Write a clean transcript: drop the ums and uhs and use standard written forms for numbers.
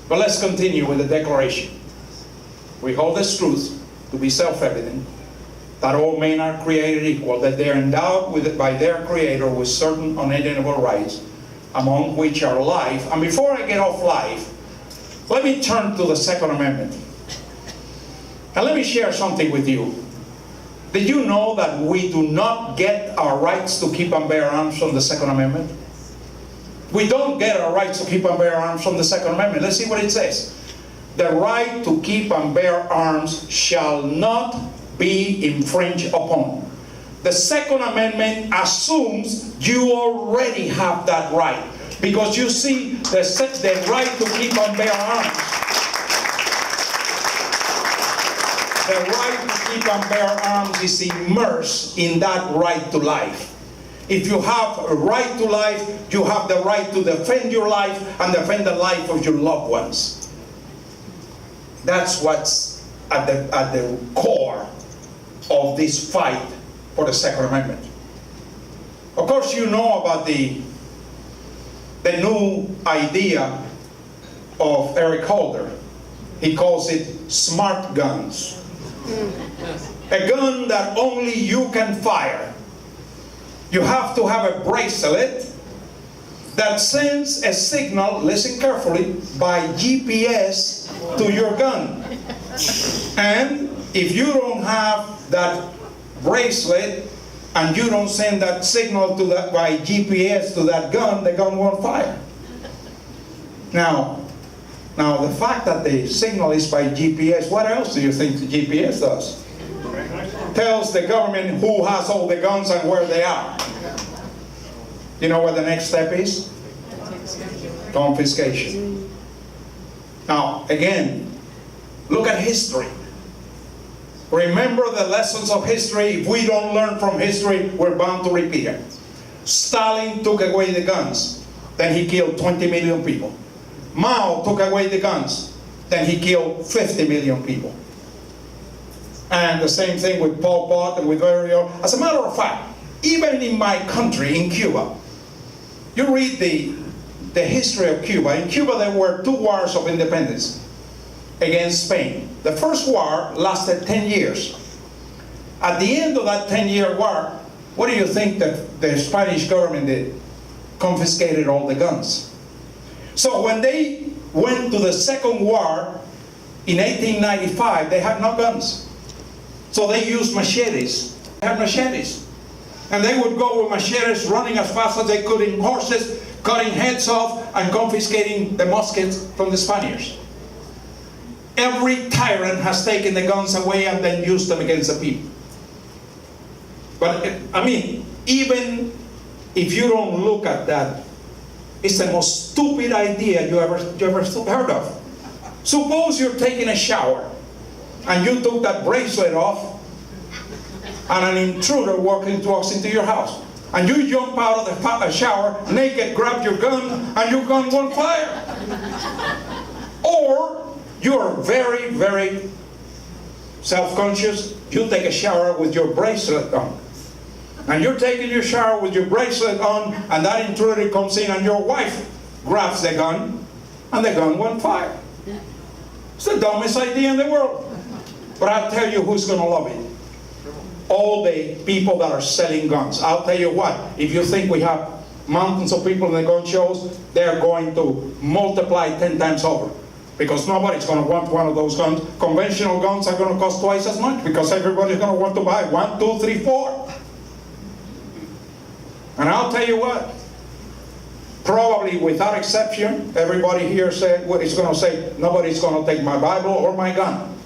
But let's continue with the declaration. We hold this truth to be self-evident, that all men are created equal, that they are endowed by their Creator with certain unalienable rights, among which are life. And before I get off life, let me turn to the Second Amendment. And let me share something with you. Did you know that we do not get our rights to keep and bear arms from the Second Amendment? We don't get our rights to keep and bear arms from the Second Amendment. Let's see what it says. The right to keep and bear arms shall not be infringed upon. The Second Amendment assumes you already have that right. Because you see, the right to keep and bear arms. The right to keep and bear arms is immersed in that right to life. If you have a right to life, you have the right to defend your life and defend the life of your loved ones. That's what's at the core of this fight for the Second Amendment. Of course, you know about the new idea of Eric Holder. He calls it smart guns. A gun that only you can fire. You have to have a bracelet that sends a signal, listen carefully, by GPS to your gun. And if you don't have that bracelet and you don't send that signal by GPS to that gun, the gun won't fire. Now the fact that the signal is by GPS, what else do you think the GPS does? Tells the government who has all the guns and where they are. You know what the next step is? Confiscation. Now, again, look at history. Remember the lessons of history. If we don't learn from history, we're bound to repeat it. Stalin took away the guns. Then he killed 20 million people. Mao took away the guns. Then he killed 50 million people. And the same thing with Pol Pot and with various. As a matter of fact, even in my country, in Cuba, you read the history of Cuba. In Cuba, there were 2 wars of independence against Spain. The first war lasted 10 years. At the end of that 10-year war, what do you think that the Spanish government did? Confiscated all the guns. So when they went to the second war in 1895, they had no guns. So they used machetes. They had machetes. And they would go with machetes running as fast as they could in horses, cutting heads off and confiscating the muskets from the Spaniards. Every tyrant has taken the guns away and then used them against the people. But, I mean, even if you don't look at that, it's the most stupid idea you ever heard of. Suppose you're taking a shower and you took that bracelet off and an intruder walks into your house. And you jump out of the shower naked, grab your gun, and your gun won't fire. Or you're very, very self-conscious. You take a shower with your bracelet on. And you're taking your shower with your bracelet on, and that intruder comes in and your wife grabs the gun, and the gun won't fire. It's the dumbest idea in the world. But I'll tell you who's going to love it. All the people that are selling guns. I'll tell you what, if you think we have mountains of people in the gun shows, they're going to multiply 10 times over. Because nobody's going to want one of those guns. Conventional guns are going to cost twice as much because everybody's going to want to buy 1, 2, 3, 4. And I'll tell you what, probably without exception, everybody here is going to say, nobody's going to take my Bible or my gun.